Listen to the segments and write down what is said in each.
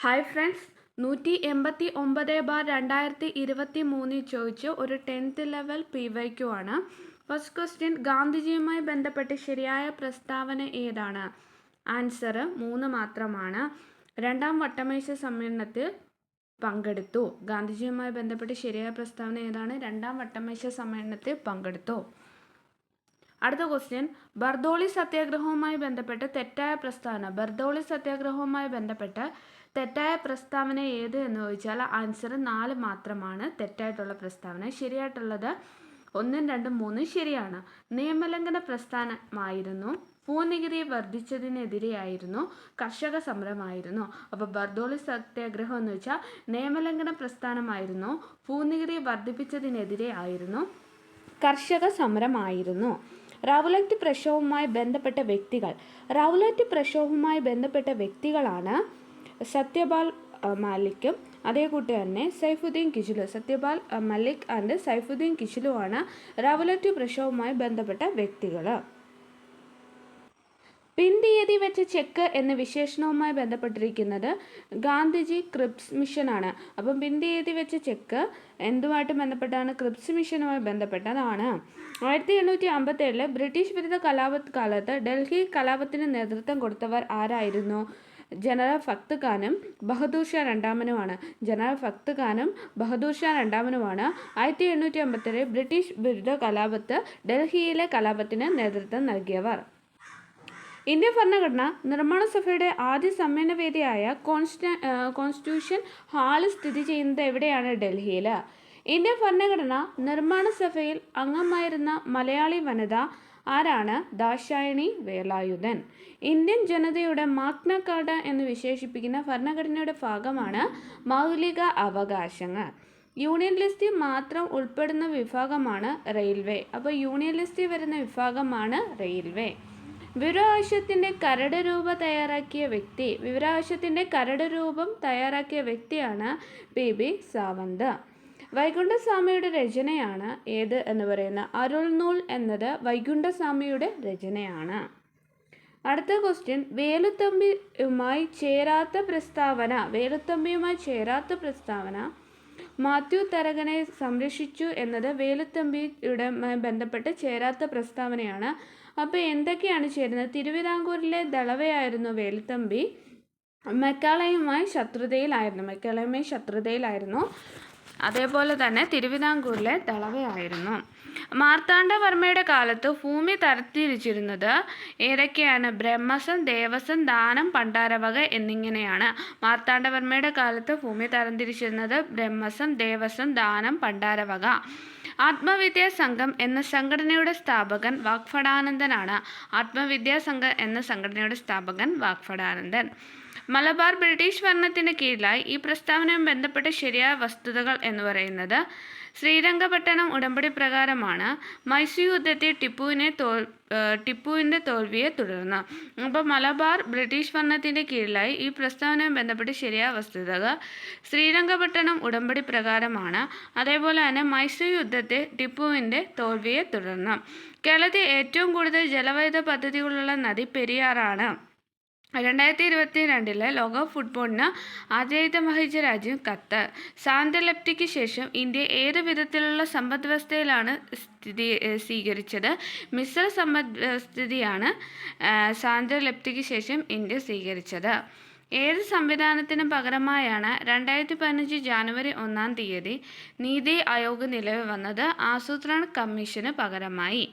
Hi friends, 189/2023 ചോദിച്ച് ഒരു 10th level PYQ ആണ്. ഫസ്റ്റ് ക്വസ്റ്റ്യൻ, ഗാന്ധിജിയുമായി ബന്ധപ്പെട്ട് ശരിയായ പ്രസ്താവന ഏതാണ്? ആൻസർ 3 മാത്രമാണ്. രണ്ടാം വട്ടമേശ സമ്മേളനത്തിൽ പങ്കെടുത്തു. ഗാന്ധിജിയുമായി ബന്ധപ്പെട്ട് ശരിയായ പ്രസ്താവന ഏതാണ്? രണ്ടാം വട്ടമേശ സമ്മേളനത്തിൽ പങ്കെടുത്തു. അടുത്ത ക്വസ്റ്റ്യൻ, ബർദോളി സത്യാഗ്രഹവുമായി ബന്ധപ്പെട്ട് തെറ്റായ പ്രസ്താവന. ബർദോളി സത്യാഗ്രഹവുമായി ബന്ധപ്പെട്ട് തെറ്റായ പ്രസ്താവന ഏത് എന്ന് ചോദിച്ചാൽ ആൻസർ 4 മാത്രമാണ് തെറ്റായിട്ടുള്ള പ്രസ്താവന. ശരിയായിട്ടുള്ളത് 1, 2, 3 ശരിയാണ്. നിയമലംഘന പ്രസ്ഥാനമായിരുന്നു, ഭൂനികുതി വർദ്ധിച്ചതിനെതിരെയായിരുന്നു, കർഷക സമരമായിരുന്നു. അപ്പോൾ ബർദോളി സത്യാഗ്രഹം എന്ന് വെച്ചാൽ നിയമലംഘന പ്രസ്ഥാനമായിരുന്നു, ഭൂനികുതി വർദ്ധിപ്പിച്ചതിനെതിരെ ആയിരുന്നു, കർഷക സമരമായിരുന്നു. റൗലറ്റ് പ്രക്ഷോഭവുമായി ബന്ധപ്പെട്ട വ്യക്തികൾ. റൗലറ്റ് പ്രക്ഷോഭവുമായി ബന്ധപ്പെട്ട വ്യക്തികളാണ് സത്യപാൽ മാലിക്കും അതേ കൂട്ടി തന്നെ സൈഫുദ്ദീൻ കിച്ലു. സത്യപാൽ മലിക് ആൻഡ് സൈഫുദ്ദീൻ കിച്ലു ആണ് റൗലറ്റ് പ്രക്ഷോഭവുമായി ബന്ധപ്പെട്ട വ്യക്തികൾ. പിൻതീയതി വെച്ച ചെക്ക് എന്ന വിശേഷണവുമായി ബന്ധപ്പെട്ടിരിക്കുന്നത് ഗാന്ധിജി ക്രിപ്സ് മിഷനാണ്. അപ്പം പിൻതീയതി വെച്ച ചെക്ക് എന്തുമായിട്ട് ബന്ധപ്പെട്ടാണ്? ക്രിപ്സ് മിഷനുമായി ബന്ധപ്പെട്ടതാണ്. 1857 ബ്രിട്ടീഷ് വിരുദ്ധ കലാപകാലത്ത് ഡൽഹി കലാപത്തിന് നേതൃത്വം കൊടുത്തവർ ആരായിരുന്നു? ജനറൽ ഫക്ത് ഖാനും ബഹദൂർ ഷാ രണ്ടാമനുമാണ്. ജനറൽ ഫക്ത് ഖാനും ബഹദൂർ ഷാ രണ്ടാമനുമാണ് 1857 ബ്രിട്ടീഷ് വിരുദ്ധ കലാപത്ത് ഡൽഹിയിലെ കലാപത്തിന് നേതൃത്വം നൽകിയവർ. ഇന്ത്യൻ ഭരണഘടന നിർമ്മാണ സഭയുടെ ആദ്യ സമ്മേളനവേദിയായ കോൺസ്റ്റിറ്റ്യൂഷൻ ഹാൾ സ്ഥിതി ചെയ്യുന്നത് എവിടെയാണ്? ഡൽഹിയിൽ. ഇന്ത്യൻ ഭരണഘടന നിർമ്മാണ സഭയിൽ അംഗമായിരുന്ന മലയാളി വനിത ആരാണ്? ദാക്ഷായണി വേലായുധൻ. ഇന്ത്യൻ ജനതയുടെ മാഗ്ന കാർട്ട എന്ന് വിശേഷിപ്പിക്കുന്ന ഭരണഘടനയുടെ ഭാഗമാണ് മൗലിക അവകാശങ്ങൾ. യൂണിയൻ ലിസ്റ്റിൽ മാത്രം ഉൾപ്പെടുന്ന വിഭാഗമാണ് റെയിൽവേ. അപ്പോൾ യൂണിയൻ ലിസ്റ്റിൽ വരുന്ന വിഭാഗമാണ് റെയിൽവേ. വിവരാവകാശത്തിൻ്റെ കരട് രൂപം തയ്യാറാക്കിയ വ്യക്തിയാണ് PB സാവന്ത്. വൈകുണ്ഠസ്വാമിയുടെ രചനയാണ് ഏത് എന്ന് പറയുന്ന അരുൾനൂൽ എന്നത് വൈകുണ്ഠസ്വാമിയുടെ രചനയാണ്. അടുത്ത ക്വസ്റ്റ്യൻ, വേലുത്തമ്പിയുമായി ചേരാത്ത പ്രസ്താവന മാത്യു തരകനെ സംരക്ഷിച്ചു എന്നത് വേലുത്തമ്പിയുടെ ബന്ധപ്പെട്ട് ചേരാത്ത പ്രസ്താവനയാണ്. അപ്പോൾ എന്തൊക്കെയാണ് ചേരുന്നത്? തിരുവിതാംകൂറിലെ ദളവയായിരുന്നു വേലുത്തമ്പി. മെക്കാളയുമായി ശത്രുതയിലായിരുന്നു. അതേപോലെ തന്നെ തിരുവിതാംകൂറിലെ ദളവയായിരുന്നു. മാർത്താണ്ഡവർമ്മയുടെ കാലത്ത് ഭൂമി തരംതിരിച്ചിരുന്നത് ഏതൊക്കെയാണ്? ബ്രഹ്മസം, ദേവസം, ദാനം, പണ്ടാരവക എന്നിങ്ങനെയാണ്. മാർത്താണ്ഡവർമ്മയുടെ കാലത്ത് ഭൂമി തരംതിരിച്ചിരുന്നത് ബ്രഹ്മസം, ദേവസം, ദാനം, പണ്ടാരവക. ആത്മവിദ്യാ സംഘം എന്ന സംഘടനയുടെ സ്ഥാപകൻ വാഗ്ഭടാനന്ദനാണ്. മലബാർ ബ്രിട്ടീഷ് ഭരണത്തിന് കീഴിലായി. ഈ പ്രസ്താവനയും ബന്ധപ്പെട്ട ശരിയായ വസ്തുതകൾ എന്ന് പറയുന്നത് ശ്രീരംഗപട്ടണം ഉടമ്പടി പ്രകാരമാണ്. മൈസൂർ യുദ്ധത്തിൽ ടിപ്പുവിൻ്റെ തോൽവിയെ തുടർന്ന്. അപ്പോൾ മലബാർ ബ്രിട്ടീഷ് ഭരണത്തിൻ്റെ കീഴിലായി. ഈ പ്രസ്താവനയും ബന്ധപ്പെട്ട് ശരിയായ വസ്തുതകൾ ശ്രീരംഗപട്ടണം ഉടമ്പടി പ്രകാരമാണ്. അതേപോലെ തന്നെ മൈസൂർ യുദ്ധത്തിൽ ടിപ്പുവിൻ്റെ തോൽവിയെ തുടർന്ന്. കേരളത്തിൽ ഏറ്റവും കൂടുതൽ ജലവൈദ്യുത പദ്ധതികളുള്ള നദി പെരിയാറാണ്. 2022 ലോകകപ്പ് ഫുട്ബോളിന് ആതിഥേയത്വം വഹിച്ച രാജ്യം ഖത്തർ. സാന്ത്യലബ്ധിക്ക് ശേഷം ഇന്ത്യ ഏത് വിധത്തിലുള്ള സമ്പദ് വ്യവസ്ഥയിലാണ് സ്വീകരിച്ചത്? മിശ്ര സമ്പദ് വ്യവസ്ഥയാണ് സാന്ത്യലബ്ധിക്ക് ശേഷം ഇന്ത്യ സ്വീകരിച്ചത്. ഏത് സംവിധാനത്തിന് പകരമായാണ് 2015 ജനുവരി 1-ാം തീയതി നീതി ആയോഗ് നിലവിൽ വന്നത്? ആസൂത്രണ കമ്മീഷന് പകരമായി.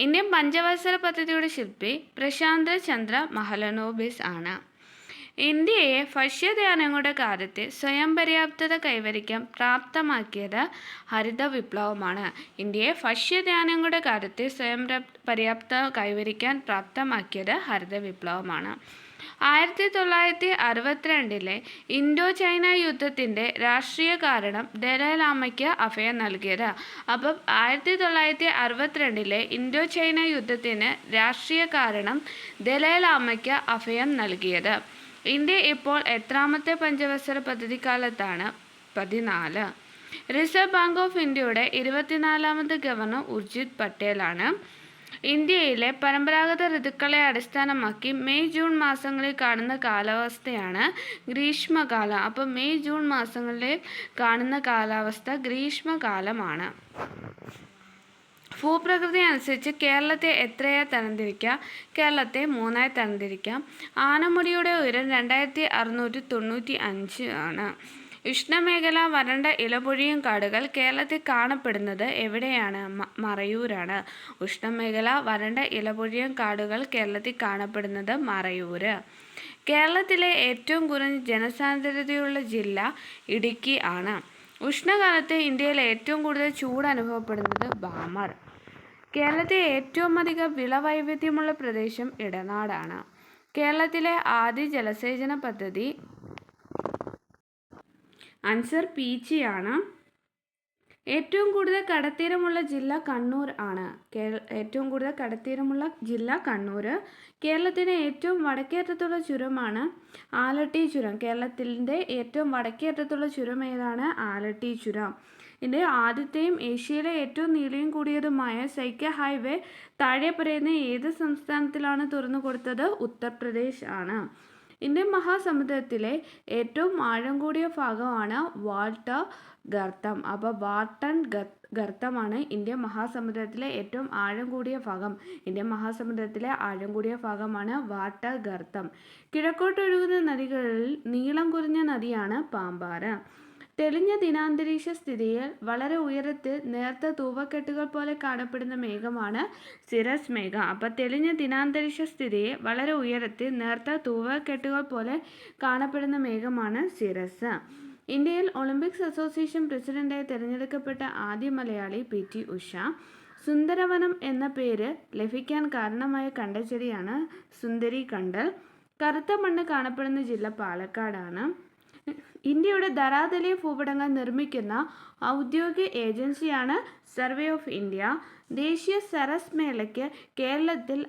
ഇന്ത്യൻ പഞ്ചവത്സര പദ്ധതിയുടെ ശില്പി പ്രശാന്ത് ചന്ദ്ര മഹലനോബിസ് ആണ്. ഇന്ത്യയെ ഭക്ഷ്യധാന്യങ്ങളുടെ കാര്യത്തിൽ സ്വയം പര്യാപ്തത കൈവരിക്കാൻ പ്രാപ്തമാക്കിയത് ഹരിത വിപ്ലവമാണ്. ഇന്ത്യയെ ഭക്ഷ്യധാന്യങ്ങളുടെ കാര്യത്തിൽ സ്വയം പര്യാപ്തത കൈവരിക്കാൻ പ്രാപ്തമാക്കിയത് ഹരിത വിപ്ലവമാണ്. 1962 ഇൻഡോ ചൈന യുദ്ധത്തിൻ്റെ രാഷ്ട്രീയ കാരണം ദലൈലാമയ്ക്ക് അഭയം നൽകിയത്. അപ്പം 1962 ഇൻഡോ ചൈന യുദ്ധത്തിന് രാഷ്ട്രീയ കാരണം ദലൈലാമയ്ക്ക് അഭയം നൽകിയത്. ഇന്ത്യ ഇപ്പോൾ എത്രാമത്തെ പഞ്ചവത്സര പദ്ധതിക്കാലത്താണ്? 14. റിസർവ് ബാങ്ക് ഓഫ് ഇന്ത്യയുടെ 24ാമത് ഗവർണർ ഉർജിത് പട്ടേലാണ്. ഇന്ത്യയിലെ പരമ്പരാഗത ഋതുക്കളെ അടിസ്ഥാനമാക്കി മെയ് ജൂൺ മാസങ്ങളിൽ കാണുന്ന കാലാവസ്ഥയാണ് ഗ്രീഷ്മകാലം. അപ്പോൾ മെയ് ജൂൺ മാസങ്ങളിൽ കാണുന്ന കാലാവസ്ഥ ഗ്രീഷ്മകാലമാണ്. ഭൂപ്രകൃതി അനുസരിച്ച് കേരളത്തെ എത്രയായി തരംതിരിക്കാം? കേരളത്തെ 3ആയി തരംതിരിക്കാം. ആനമുടിയുടെ ഉയരം 2695 ആണ്. ഉഷ്ണമേഖല വരണ്ട ഇലപൊഴിയും കാടുകൾ കേരളത്തിൽ കാണപ്പെടുന്നത് എവിടെയാണ്? മറയൂരാണ്. ഉഷ്ണമേഖല വരണ്ട ഇലപൊഴിയും കാടുകൾ കേരളത്തിൽ കാണപ്പെടുന്നത് മറയൂര്. കേരളത്തിലെ ഏറ്റവും കുറഞ്ഞ ജനസാന്ദ്രതയുള്ള ജില്ല ഇടുക്കി ആണ്. ഉഷ്ണകാലത്ത് ഇന്ത്യയിൽ ഏറ്റവും കൂടുതൽ ചൂട് അനുഭവപ്പെടുന്നത് ബാമർ. കേരളത്തിലെ ഏറ്റവും അധികം വിളവൈവിധ്യമുള്ള പ്രദേശം ഇടനാടാണ്. കേരളത്തിലെ ആദ്യ ജലസേചന പദ്ധതി ആൻസർ പീച്ചിയാണ്. ഏറ്റവും കൂടുതൽ കടത്തീരമുള്ള ജില്ല കണ്ണൂർ ആണ്. ഏറ്റവും കൂടുതൽ കടത്തീരമുള്ള ജില്ല കണ്ണൂർ. കേരളത്തിൻ്റെ ഏറ്റവും വടക്കേയറ്റത്തുള്ള ചുരമാണ് ആലട്ടി ചുരം. കേരളത്തിൻ്റെ ഏറ്റവും വടക്കേയറ്റത്തുള്ള ചുരം ഏതാണ്? ആലട്ടി ചുരം. ഇതിൻ്റെ ആദ്യത്തെയും ഏഷ്യയിലെ ഏറ്റവും നീളം കൂടിയതുമായ സൈക്കിൾ ഹൈവേ താഴെ പറയുന്ന ഏത് സംസ്ഥാനത്തിലാണ് തുറന്നു കൊടുത്തത്? ഉത്തർപ്രദേശ് ആണ്. ഇന്ത്യൻ മഹാസമുദ്രത്തിലെ ഏറ്റവും ആഴം കൂടിയ ഭാഗമാണ് വാൾട്ടർ ഗർത്തം. അപ്പോൾ വാർട്ടൺ ഗർത്തമാണ് ഇന്ത്യൻ മഹാസമുദ്രത്തിലെ ഏറ്റവും ആഴം കൂടിയ ഭാഗം. ഇന്ത്യൻ മഹാസമുദ്രത്തിലെ ആഴം കൂടിയ ഭാഗമാണ് വാർട്ടർ ഗർത്തം. കിഴക്കോട്ടൊഴുകുന്ന നദികളിൽ നീളം കുറഞ്ഞ നദിയാണ് പാമ്പാറ്. തെളിഞ്ഞ ദിനാന്തരീക്ഷ സ്ഥിതിയിൽ വളരെ ഉയരത്തിൽ നേർത്ത തൂവക്കെട്ടുകൾ പോലെ കാണപ്പെടുന്ന മേഘമാണ് സിറസ് മേഘം. അപ്പോൾ തെളിഞ്ഞ ദിനാന്തരീക്ഷ സ്ഥിതിയെ വളരെ ഉയരത്തിൽ നേർത്ത തൂവക്കെട്ടുകൾ പോലെ കാണപ്പെടുന്ന മേഘമാണ് സിറസ്. ഇന്ത്യയിൽ ഒളിമ്പിക്സ് അസോസിയേഷൻ പ്രസിഡന്റായി തിരഞ്ഞെടുക്കപ്പെട്ട ആദ്യ മലയാളി PT ഉഷ. സുന്ദരവനം എന്ന പേര് ലഭിക്കാൻ കാരണമായ കണ്ടൽച്ചെടിയാണ് സുന്ദരി കണ്ടൽ. കറുത്ത മണ്ണ് കാണപ്പെടുന്ന ജില്ല പാലക്കാടാണ്. ഇന്ത്യയുടെ ധരാതലീയ ഭൂപടങ്ങൾ നിർമ്മിക്കുന്ന ഔദ്യോഗിക ഏജൻസിയാണ് സർവേ ഓഫ് ഇന്ത്യ. ദേശീയ സരസ് മേളയ്ക്ക് കേരളത്തിൽ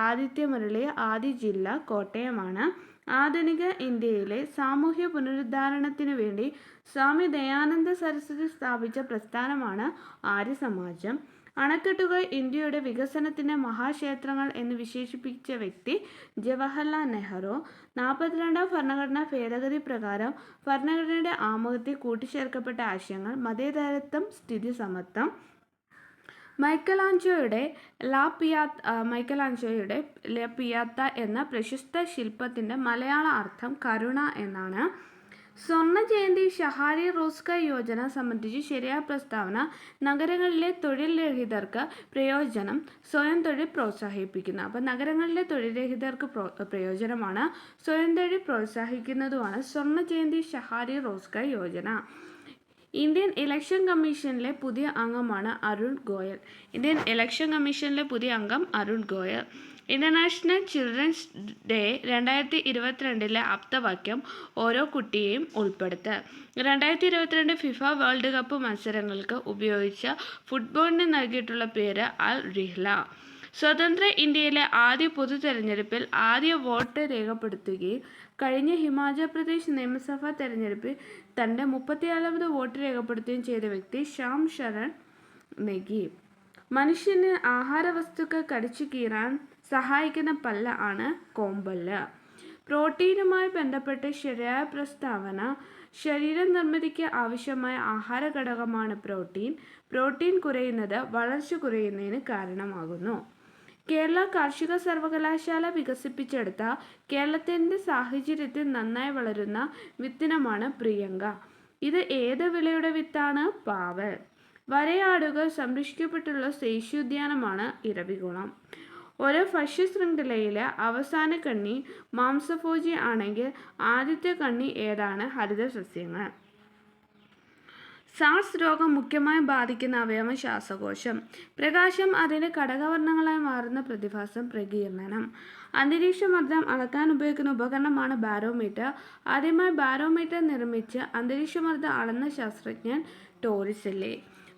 ആതിഥ്യമരുളിയ ആദ്യ ജില്ല കോട്ടയമാണ്. ആധുനിക ഇന്ത്യയിലെ സാമൂഹ്യ പുനരുദ്ധാരണത്തിനു വേണ്ടി സ്വാമി ദയാനന്ദ സരസ്വതി സ്ഥാപിച്ച പ്രസ്ഥാനമാണ് ആര്യസമാജം. അണക്കെട്ടുകൾ ഇന്ത്യയുടെ വികസനത്തിൻ്റെ മഹാക്ഷേത്രങ്ങൾ എന്ന് വിശേഷിപ്പിച്ച വ്യക്തി ജവഹർലാൽ നെഹ്റു. 42ാം ഭരണഘടനാ ഭേദഗതി പ്രകാരം ഭരണഘടനയുടെ ആമുഖത്തിൽ കൂട്ടിച്ചേർക്കപ്പെട്ട ആശയങ്ങൾ മതേതരത്വം, സ്ഥിതി സമത്വം. മൈക്കലാഞ്ചലോയുടെ ലാ പിയാത്ത എന്ന പ്രശസ്ത ശില്പത്തിൻ്റെ മലയാള അർത്ഥം കരുണ എന്നാണ്. സ്വർണ്ണ ജയന്തി ഷഹാരി റോസ്ഗാർ യോജന സംബന്ധിച്ച് ശരിയായ പ്രസ്താവന. നഗരങ്ങളിലെ തൊഴിൽ രഹിതർക്ക് പ്രയോജനം, സ്വയം തൊഴിൽ പ്രോത്സാഹിപ്പിക്കുന്നു. അപ്പോൾ നഗരങ്ങളിലെ തൊഴിൽ രഹിതർക്ക് പ്രയോജനമാണ്, സ്വയം തൊഴിൽ പ്രോത്സാഹിക്കുന്നതുമാണ് സ്വർണ്ണ ജയന്തി ഷഹാരി റോസ്ഗാർ യോജന. ഇന്ത്യൻ ഇലക്ഷൻ കമ്മീഷനിലെ പുതിയ അംഗമാണ് അരുൺ ഗോയൽ. ഇന്ത്യൻ ഇലക്ഷൻ കമ്മീഷനിലെ പുതിയ അംഗം Arun Goyal. International children's day 2022 ആപ്തവാക്യം ഓരോ കുട്ടിയെയും ഉൾപ്പെടുത്തുക. 2022 ഫിഫ വേൾഡ് കപ്പ് മത്സരങ്ങൾക്ക് ഉപയോഗിച്ച ഫുട്ബോളിന് നൽകിയിട്ടുള്ള പേര് അൽ റിഹ്ല. സ്വതന്ത്ര ഇന്ത്യയിലെ ആദ്യ പൊതു തെരഞ്ഞെടുപ്പിൽ ആദ്യ വോട്ട് രേഖപ്പെടുത്തുകയും കഴിഞ്ഞ ഹിമാചൽ പ്രദേശ് നിയമസഭാ തെരഞ്ഞെടുപ്പിൽ തൻ്റെ 34ാമത് വോട്ട് രേഖപ്പെടുത്തുകയും ചെയ്ത വ്യക്തി ശ്യാം ശരൺ നെഗി. മനുഷ്യന് ആഹാരവസ്തുക്കൾ കടിച്ചു കീറാൻ സഹായിക്കുന്ന പല്ല് ആണ് കോമ്പല്ല്. പ്രോട്ടീനുമായി ബന്ധപ്പെട്ട് ശരിയായ പ്രസ്താവന. ശരീര നിർമ്മിതിക്ക് ആവശ്യമായ ആഹാര ഘടകമാണ് പ്രോട്ടീൻ. പ്രോട്ടീൻ കുറയുന്നത് വളർച്ച കുറയുന്നതിന് കാരണമാകുന്നു. കേരള കാർഷിക സർവകലാശാല വികസിപ്പിച്ചെടുത്ത കേരളത്തിൻ്റെ സാഹചര്യത്തിൽ നന്നായി വളരുന്ന വിത്തിനമാണ് പ്രിയങ്ക. ഇത് ഏത് വിളയുടെ വിത്താണ്? പാവൽ. വരയാടുകൾ സംരക്ഷിക്കപ്പെട്ടുള്ള ദേശീയോദ്യാനമാണ് ഇരവികുളം. ഒരു ഭക്ഷ്യശൃംഖലയിലെ അവസാന കണ്ണി മാംസഭോജി ആണെങ്കിൽ ആദ്യത്തെ കണ്ണി ഏതാണ്? ഹരിതസസ്യങ്ങൾ. സാർസ് രോഗം മുഖ്യമായും ബാധിക്കുന്ന അവയവം ശ്വാസകോശം. പ്രകാശം അതിൻ്റെ ഘടകവർണ്ണങ്ങളായി മാറുന്ന പ്രതിഭാസം പ്രകീർണനം. അന്തരീക്ഷമർദ്ദം അളക്കാൻ ഉപയോഗിക്കുന്ന ഉപകരണമാണ് ബാരോമീറ്റർ. ആദ്യമായി ബാരോമീറ്റർ നിർമ്മിച്ച് അന്തരീക്ഷമർദ്ദം അളന്ന ശാസ്ത്രജ്ഞൻ ടോറിസെല്ലെ.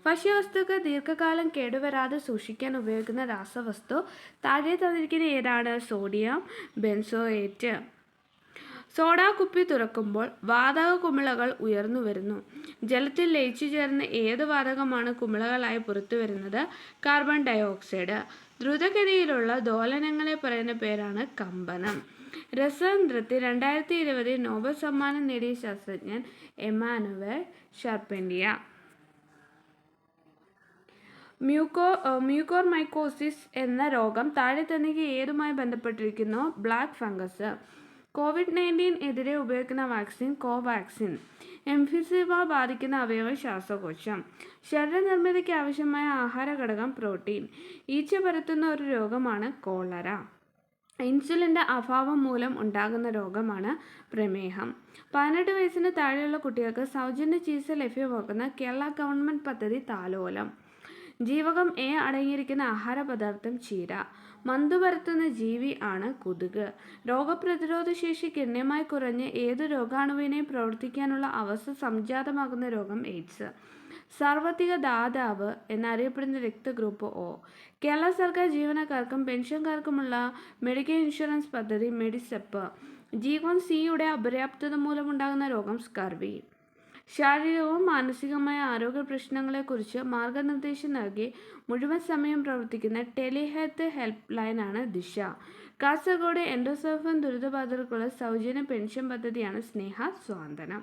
ഭക്ഷ്യവസ്തുക്കൾ ദീർഘകാലം കേടുവരാതെ സൂക്ഷിക്കാൻ ഉപയോഗിക്കുന്ന രാസവസ്തു താഴെ തന്നിരിക്കുന്ന ഏതാണ്? Sodium benzoate. സോഡാ കുപ്പി തുറക്കുമ്പോൾ വാതക കുമിളകൾ ഉയർന്നു വരുന്നു. ജലത്തിൽ ലയിച്ചു ചേർന്ന ഏത് വാതകമാണ് കുമിളകളായി പുറത്തു വരുന്നത്? Carbon dioxide. ദ്രുതഗതിയിലുള്ള ദോലനങ്ങളെ പറയുന്ന പേരാണ് കമ്പനം. രസതന്ത്രത്തിൽ 2020 നോബൽ സമ്മാനം നേടിയ ശാസ്ത്രജ്ഞൻ എമാനുവൽ ഷാർപെന്റിയർ. മ്യൂകോർമൈക്കോസിസ് എന്ന രോഗം താഴെ തന്നിക്ക് ഏതുമായി ബന്ധപ്പെട്ടിരിക്കുന്നു? Black fungus. COVID-19 എതിരെ ഉപയോഗിക്കുന്ന വാക്സിൻ കോവാക്സിൻ. എംഫിസീമ ബാധിക്കുന്ന അവയവം ശ്വാസകോശം. ശരീരനിർമ്മിതിക്ക് ആവശ്യമായ ആഹാര ഘടകം പ്രോട്ടീൻ. ഈച്ച പരത്തുന്ന ഒരു രോഗമാണ് കോളറ. ഇൻസുലിൻ്റെ അഭാവം മൂലം ഉണ്ടാകുന്ന രോഗമാണ് പ്രമേഹം. 18 വയസ്സിന് താഴെയുള്ള കുട്ടികൾക്ക് സൗജന്യ ചികിത്സ ലഭ്യമാക്കുന്ന കേരള ഗവൺമെൻറ് പദ്ധതി താലോലം. ജീവകം എ അടങ്ങിയിരിക്കുന്ന ആഹാര പദാർത്ഥം ചീര. മന്തു പരത്തുന്ന ജീവി ആണ് കൊതുക്. രോഗപ്രതിരോധ ശേഷി ഗണ്യമായി കുറഞ്ഞ് ഏത് രോഗാണുവിനെയും പ്രവർത്തിക്കാനുള്ള അവസ്ഥ സംജാതമാകുന്ന രോഗം എയ്ഡ്സ്. സാർവത്രിക ദാതാവ് എന്നറിയപ്പെടുന്ന രക്തഗ്രൂപ്പ് ഒ. കേരള സർക്കാർ ജീവനക്കാർക്കും പെൻഷൻകാർക്കുമുള്ള മെഡിക്കൽ ഇൻഷുറൻസ് പദ്ധതി മെഡിസെപ്പ്. ജീവൻ സിയുടെ അപര്യാപ്തത മൂലമുണ്ടാകുന്ന രോഗം സ്കർവി. ശാരീരികവും മാനസികവുമായ ആരോഗ്യ പ്രശ്നങ്ങളെക്കുറിച്ച് മാർഗനിർദ്ദേശം നൽകി മുഴുവൻ സമയം പ്രവർത്തിക്കുന്ന ടെലിഹെൽത്ത് ഹെൽപ്പ് ലൈനാണ് ദിശ. കാസർഗോഡ് എൻഡോസൾഫാൻ ദുരിതബാധിതർക്കുള്ള സൗജന്യ പെൻഷൻ പദ്ധതിയാണ് സ്നേഹ സ്വാന്തനം.